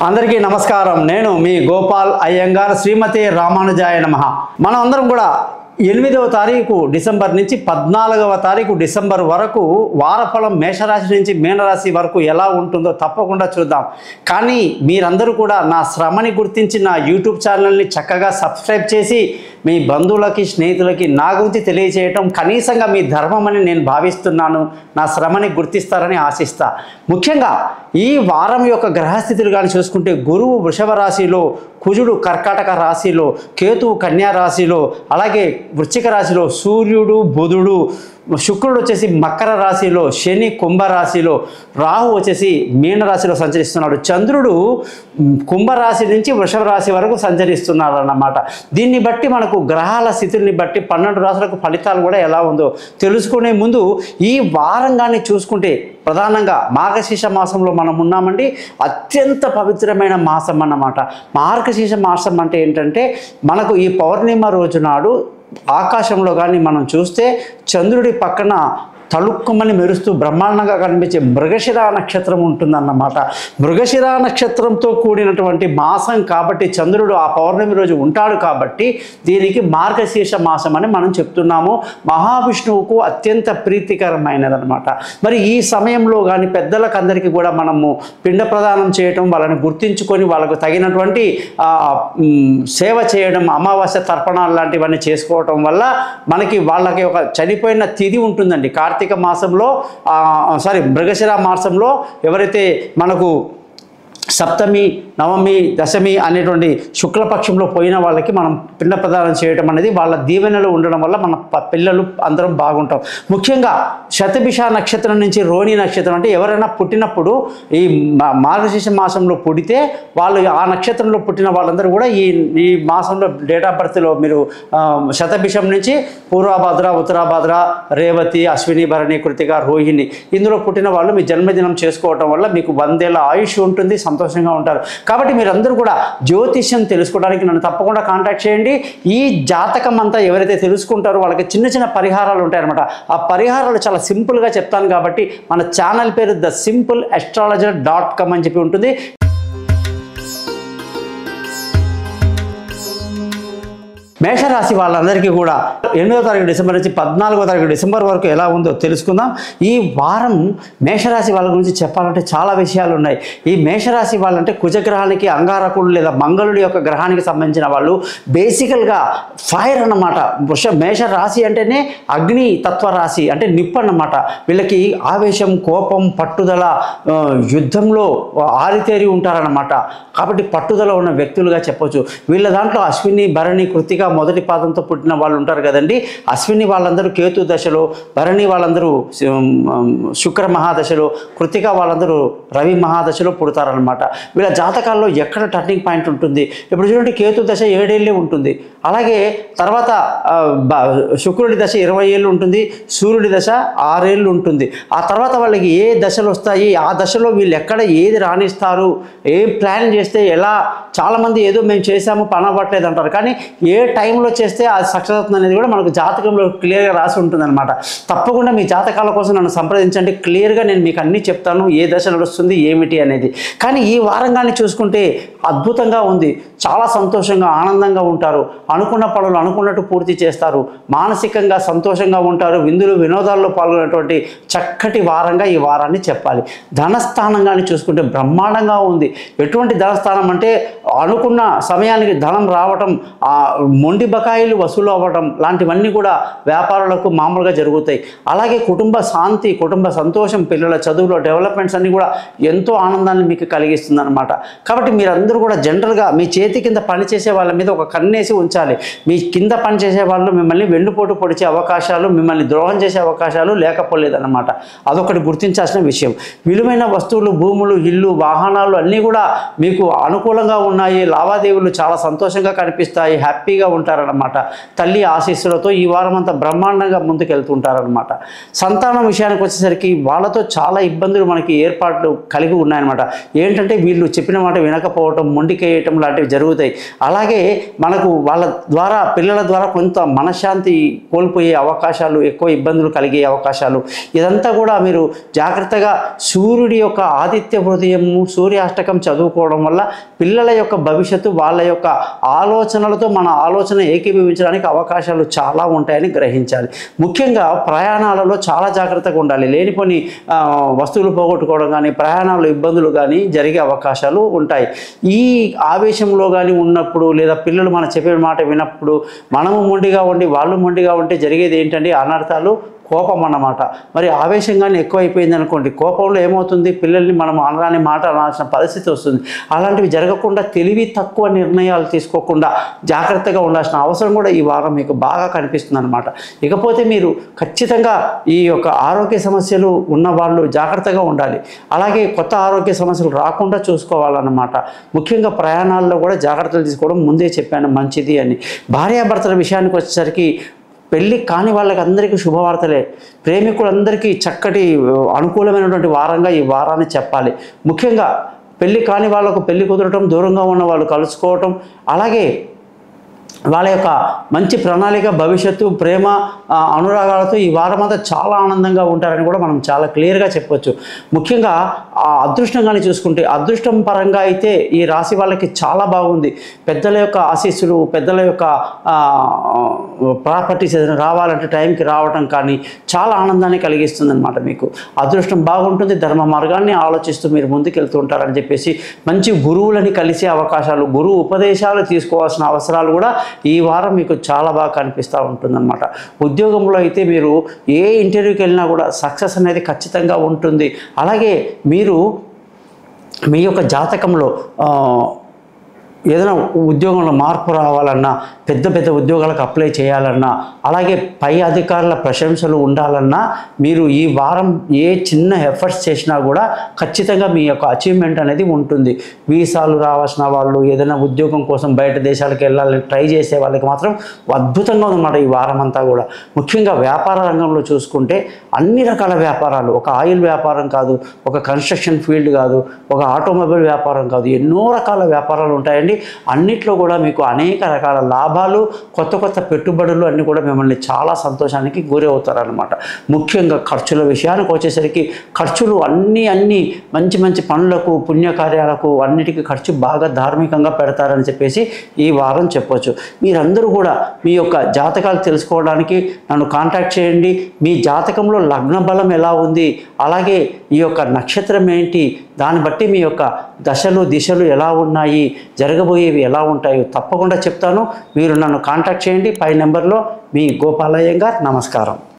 అందరికీ నమస్కారం. నేను మీ గోపాల్ అయ్యంగార్. శ్రీమతి రామానుజాయ నమః. మనం అందరం కూడా 8వ తారీఖు డిసెంబర్ నుంచి 14వ తారీఖు డిసెంబర్ వరకు వారఫలం మేషరాశి నుంచి మీనరాశి వరకు ఎలా ఉంటుందో తప్పకుండా చూద్దాం. కానీ మీరందరూ కూడా నా శ్రమని గుర్తించి నా యూట్యూబ్ ఛానల్ని చక్కగా సబ్స్క్రైబ్ చేసి మీ బంధువులకి స్నేహితులకి నా గురించి తెలియజేయటం కనీసంగా మీ ధర్మం అని నేను భావిస్తున్నాను. నా శ్రమని గుర్తిస్తారని ఆశిస్తా. ముఖ్యంగా ఈ వారం యొక్క గ్రహస్థితులు కానీ చూసుకుంటే గురువు వృషభ రాశిలో, కుజుడు కర్కాటక రాశిలో, కేతువు కన్యా రాశిలో, అలాగే వృశ్చిక రాశిలో సూర్యుడు, బుధుడు, శుక్రుడు వచ్చేసి మకర రాశిలో, శని కుంభరాశిలో, రాహు వచ్చేసి మీనరాశిలో సంచరిస్తున్నాడు. చంద్రుడు కుంభరాశి నుంచి వృషభ రాశి వరకు సంచరిస్తున్నాడు అన్నమాట. దీన్ని బట్టి మనకు గ్రహాల స్థితుల్ని బట్టి 12 రాశులకు ఫలితాలు కూడా ఎలా ఉందో తెలుసుకునే ముందు ఈ వారంగానే చూసుకుంటే ప్రధానంగా మార్గశీర్ష మాసంలో మనం ఉన్నామండి. అత్యంత పవిత్రమైన మాసం అన్నమాట. మార్గశీర్ష మాసం అంటే ఏంటంటే మనకు ఈ పౌర్ణిమ రోజు నాడు ఆకాశంలో కానీ మనం చూస్తే చంద్రుడి పక్కన తలుక్కుమని మెరుస్తూ బ్రహ్మాండంగా కనిపించే మృగశిర నక్షత్రం ఉంటుందన్నమాట. మృగశిర నక్షత్రంతో కూడినటువంటి మాసం కాబట్టి చంద్రుడు ఆ పౌర్ణమి రోజు ఉంటాడు కాబట్టి దీనికి మార్గశీర్ష మాసం అని మనం చెప్తున్నాము. మహావిష్ణువుకు అత్యంత ప్రీతికరమైనదన్నమాట. మరి ఈ సమయంలో కానీ పెద్దలకు అందరికీ కూడా మనము పిండ ప్రదానం చేయటం, వాళ్ళని గుర్తించుకొని వాళ్ళకు తగినటువంటి సేవ చేయడం, అమావాస్య తర్పణాలు లాంటివన్నీ చేసుకోవటం వల్ల మనకి వాళ్ళకి ఒక చనిపోయిన తిథి ఉంటుందండి. కార్తీక మాసంలో మృగశిర మాసంలో ఎవరైతే మనకు సప్తమి, నవమి, దశమి అనేటువంటి శుక్లపక్షంలో పోయిన వాళ్ళకి మనం పిండ ప్రదానం చేయడం అనేది వాళ్ళ దీవెనలు ఉండడం వల్ల మన పిల్లలు అందరం బాగుంటాం. ముఖ్యంగా శతభిష నక్షత్రం నుంచి రోహిణి నక్షత్రం అంటే ఎవరైనా పుట్టినప్పుడు ఈ మార్గశీర్ష మాసంలో పుడితే వాళ్ళు ఆ నక్షత్రంలో పుట్టిన వాళ్ళందరూ కూడా ఈ మాసంలో డేట్ ఆఫ్ బర్త్లో మీరు శతభిషం నుంచి పూర్వభద్ర, ఉత్తరాభద్ర, రేవతి, అశ్విని, భరణి, కృతిక, రోహిణి ఇందులో పుట్టిన వాళ్ళు మీ జన్మదినం చేసుకోవటం వల్ల మీకు 100 ఏళ్ల ఆయుష్ ఉంటుంది, సంతోషంగా ఉంటారు. కాబట్టి మీరందరూ కూడా జ్యోతిష్యం తెలుసుకోవడానికి నన్ను తప్పకుండా కాంటాక్ట్ చేయండి. ఈ జాతకం అంతా ఎవరైతే తెలుసుకుంటారో వాళ్ళకి చిన్న చిన్న పరిహారాలు ఉంటాయన్నమాట. ఆ పరిహారాలు చాలా సింపుల్గా చెప్తాను కాబట్టి మన ఛానల్ పేరు thesimpleastrologer.com అని చెప్పి ఉంటుంది. మేషరాశి వాళ్ళందరికీ కూడా 8వ తారీఖు డిసెంబర్ నుంచి 14వ తారీఖు డిసెంబర్ వరకు ఎలా ఉందో తెలుసుకుందాం. ఈ వారం మేషరాశి వాళ్ళ గురించి చెప్పాలంటే చాలా విషయాలు ఉన్నాయి. ఈ మేషరాశి వాళ్ళంటే కుజగ్రహానికి అంగారకుడు లేదా మంగళుడి యొక్క గ్రహానికి సంబంధించిన వాళ్ళు. బేసికల్గా ఫైర్ అన్నమాట. మేషరాశి అంటేనే అగ్ని తత్వ రాశి, అంటే నిప్పు అన్నమాట. వీళ్ళకి ఆవేశం, కోపం, పట్టుదల, యుద్ధంలో ఆరితేరి ఉంటారన్నమాట. కాబట్టి పట్టుదల ఉన్న వ్యక్తులుగా చెప్పొచ్చు. వీళ్ళ దాంట్లో అశ్విని, భరణి, కృతిక మొదటి పాదంతో పుట్టిన వాళ్ళు ఉంటారు కదండి. అశ్విని వాళ్ళందరూ కేతు దశలో, భరణి వాళ్ళందరూ శుక్ర మహాదశలో, కృతిక వాళ్ళందరూ రవి మహాదశలో పుడతారనమాట. వీళ్ళ జాతకాల్లో ఎక్కడ టర్నింగ్ పాయింట్ ఉంటుంది. ఇప్పుడు చూడండి, కేతు దశ 7 ఏళ్ళే ఉంటుంది. అలాగే తర్వాత శుక్రుడి దశ 20 ఏళ్ళు ఉంటుంది. సూర్యుడి దశ 6 ఏళ్ళు ఉంటుంది. ఆ తర్వాత వాళ్ళకి ఏ దశలు వస్తాయి, ఆ దశలో వీళ్ళు ఎక్కడ ఏది రాణిస్తారు, ఏం ప్లాన్ చేస్తే ఎలా. చాలామంది ఏదో మేము చేసాము పని అవ్వట్లేదు అంటారు. కానీ ఏ టైంలో చేస్తే అది సక్సెస్ అవుతుంది అనేది కూడా మనకు జాతకంలో క్లియర్గా రాసి ఉంటుందన్నమాట. తప్పకుండా మీ జాతకాల కోసం నన్ను సంప్రదించండి. క్లియర్గా నేను మీకు అన్నీ చెప్తాను, ఏ దశ నడుస్తుంది ఏమిటి అనేది. కానీ ఈ వారంగానే చూసుకుంటే అద్భుతంగా ఉంది. చాలా సంతోషంగా, ఆనందంగా ఉంటారు. అనుకున్న పనులు అనుకున్నట్టు పూర్తి చేస్తారు. మానసికంగా సంతోషంగా ఉంటారు. విందులు వినోదాల్లో పాల్గొనేటువంటి చక్కటి వారంగా ఈ వారాన్ని చెప్పాలి. ధనస్థానంగానే చూసుకుంటే బ్రహ్మాండంగా ఉంది. ఎటువంటి ధనస్థానం అంటే అనుకున్న సమయానికి ధనం రావటం, మొండి బకాయిలు వసూలు అవ్వడం లాంటివన్నీ కూడా వ్యాపారులకు మామూలుగా జరుగుతాయి. అలాగే కుటుంబ శాంతి, కుటుంబ సంతోషం, పిల్లల చదువులో డెవలప్మెంట్స్ అన్నీ కూడా ఎంతో ఆనందాన్ని మీకు కలిగిస్తుంది అనమాట. కాబట్టి మీరందరూ కూడా జనరల్గా మీ చేతి కింద పనిచేసే వాళ్ళ మీద ఒక కన్నేసి ఉంచాలి. మీ కింద పనిచేసే వాళ్ళు మిమ్మల్ని వెన్నుపోటు పొడిచే అవకాశాలు, మిమ్మల్ని ద్రోహం చేసే అవకాశాలు లేకపోలేదన్నమాట. అదొకటి గుర్తించాల్సిన విషయం. విలువైన వస్తువులు, భూములు, ఇల్లు, వాహనాలు అన్నీ కూడా మీకు అనుకూలంగా ఉన్నాయి. లావాదేవీలు చాలా సంతోషంగా కనిపిస్తాయి. హ్యాపీగా ఉంటారనమాట. తల్లి ఆశీస్సులతో ఈ వారం అంతా బ్రహ్మాండంగా ముందుకెళ్తుంటారనమాట. సంతానం విషయానికి వచ్చేసరికి వాళ్ళతో చాలా ఇబ్బందులు మనకి ఏర్పాట్లు కలిగి ఉన్నాయన్నమాట. ఏంటంటే వీళ్ళు చెప్పిన మాట వినకపోవటం, పడిపోవటం, మొండికేయటం లాంటివి జరుగుతాయి. అలాగే మనకు వాళ్ళ ద్వారా పిల్లల ద్వారా కొంత మనశ్శాంతి కోల్పోయే అవకాశాలు, ఎక్కువ ఇబ్బందులు కలిగే అవకాశాలు, ఇదంతా కూడా మీరు జాగ్రత్తగా సూర్యుడి యొక్క ఆదిత్య హృదయము, సూర్యాష్టకం చదువుకోవడం వల్ల పిల్లల యొక్క భవిష్యత్తు, వాళ్ళ యొక్క ఆలోచనలతో మన ఆలోచన ఏకీభవించడానికి అవకాశాలు చాలా ఉంటాయని గ్రహించాలి. ముఖ్యంగా ప్రయాణాలలో చాలా జాగ్రత్తగా ఉండాలి. లేనిపోని వస్తువులు పోగొట్టుకోవడం కానీ, ప్రయాణాలు ఇబ్బందులు కానీ జరిగే అవకాశాలు ఉంటాయి. ఈ ఆవేశంలో కానీ ఉన్నప్పుడు, లేదా పిల్లలు మన చెప్పే మాట వినప్పుడు మనము మొండిగా ఉండి వాళ్ళు మొండిగా ఉంటే జరిగేది ఏంటంటే అనర్థాలు, కోపం అన్నమాట. మరి ఆవేశంగానే ఎక్కువైపోయింది అనుకోండి, కోపంలో ఏమవుతుంది, పిల్లల్ని మనం అనరాని మాట అనాల్సిన పరిస్థితి వస్తుంది. అలాంటివి జరగకుండా తెలివి తక్కువ నిర్ణయాలు తీసుకోకుండా జాగ్రత్తగా ఉండాల్సిన అవసరం కూడా ఈ వారం మీకు బాగా కనిపిస్తుంది అన్నమాట. ఇకపోతే మీరు ఖచ్చితంగా ఈ యొక్క ఆరోగ్య సమస్యలు ఉన్న వాళ్ళు జాగ్రత్తగా ఉండాలి. అలాగే కొత్త ఆరోగ్య సమస్యలు రాకుండా చూసుకోవాలన్నమాట. ముఖ్యంగా ప్రయాణాల్లో కూడా జాగ్రత్తలు తీసుకోవడం ముందే చెప్పాను మంచిది అని. భార్యాభర్తల విషయానికి వచ్చేసరికి పెళ్ళి కాని వాళ్ళకి అందరికీ శుభవార్తలే. ప్రేమికులందరికీ చక్కటి అనుకూలమైనటువంటి వారంగా ఈ వారాన్ని చెప్పాలి. ముఖ్యంగా పెళ్ళి కాని వాళ్ళకు పెళ్ళి కుదరటం, దూరంగా ఉన్న వాళ్ళు కలుసుకోవటం, అలాగే వాళ్ళ యొక్క మంచి ప్రణాళిక, భవిష్యత్తు, ప్రేమ, అనురాగాలతో ఈ వారం అంతా చాలా ఆనందంగా ఉంటారని కూడా మనం చాలా క్లియర్గా చెప్పొచ్చు. ముఖ్యంగా ఆ అదృష్టం కానీ చూసుకుంటే, అదృష్టం పరంగా అయితే ఈ రాశి వాళ్ళకి చాలా బాగుంది. పెద్దల యొక్క ఆశీస్సులు, పెద్దల యొక్క ప్రాపర్టీస్ ఏదైనా రావాలంటే టైంకి రావటం కానీ చాలా ఆనందాన్ని కలిగిస్తుంది అనమాట. మీకు అదృష్టం బాగుంటుంది. ధర్మ మార్గాన్ని ఆలోచిస్తూ మీరు ముందుకెళ్తూ ఉంటారని చెప్పేసి మంచి గురువులని కలిసే అవకాశాలు, గురువు ఉపదేశాలు తీసుకోవాల్సిన అవసరాలు కూడా ఈ వారం మీకు చాలా బాగా కనిపిస్తూ ఉంటుందన్నమాట. ఉద్యోగంలో అయితే మీరు ఏ ఇంటర్వ్యూకి వెళ్ళినా కూడా సక్సెస్ అనేది ఖచ్చితంగా ఉంటుంది. అలాగే మీరు మీ యొక్క జాతకంలో ఏదైనా ఉద్యోగంలో మార్పు రావాలన్నా, పెద్ద పెద్ద ఉద్యోగాలకు అప్లై చేయాలన్నా, అలాగే పై అధికారుల ప్రశంసలు ఉండాలన్నా మీరు ఈ వారం ఏ చిన్న ఎఫర్ట్స్ చేసినా కూడా ఖచ్చితంగా మీ యొక్క అచీవ్మెంట్ అనేది ఉంటుంది. వీసాలు రావాల్సిన వాళ్ళు, ఏదైనా ఉద్యోగం కోసం బయట దేశాలకు వెళ్ళాలని ట్రై చేసే వాళ్ళకి మాత్రం అద్భుతంగా ఉందన్నమాట ఈ వారం అంతా కూడా. ముఖ్యంగా వ్యాపార రంగంలో చూసుకుంటే అన్ని రకాల వ్యాపారాలు, ఒక ఆయిల్ వ్యాపారం కాదు, ఒక కన్స్ట్రక్షన్ ఫీల్డ్ కాదు, ఒక ఆటోమొబైల్ వ్యాపారం కాదు, ఎన్నో రకాల వ్యాపారాలు ఉంటాయండి. అన్నిట్లో కూడా మీకు అనేక రకాల లాభాలు, కొత్త కొత్త పెట్టుబడులు అన్నీ కూడా మిమ్మల్ని చాలా సంతోషానికి గురి అవుతారనమాట. ముఖ్యంగా ఖర్చుల విషయానికి వచ్చేసరికి ఖర్చులు అన్నీ మంచి మంచి పనులకు, పుణ్యకార్యాలకు అన్నిటికీ ఖర్చు బాగా ధార్మికంగా పెడతారని చెప్పేసి ఈ వారం చెప్పొచ్చు. మీరందరూ కూడా మీ యొక్క జాతకాలు తెలుసుకోవడానికి నన్ను కాంటాక్ట్ చేయండి. మీ జాతకంలో లగ్న బలం ఎలా ఉంది, అలాగే ఈ యొక్క నక్షత్రం ఏంటి, దాన్ని బట్టి మీ యొక్క దశలు దిశలు ఎలా ఉన్నాయి, జరగబోయేవి ఎలా ఉంటాయో తప్పకుండా చెప్తాను. మీరు నన్ను కాంటాక్ట్ చేయండి. పై నెంబర్లో మీ గోపాల్ అయ్యంగార్. నమస్కారం.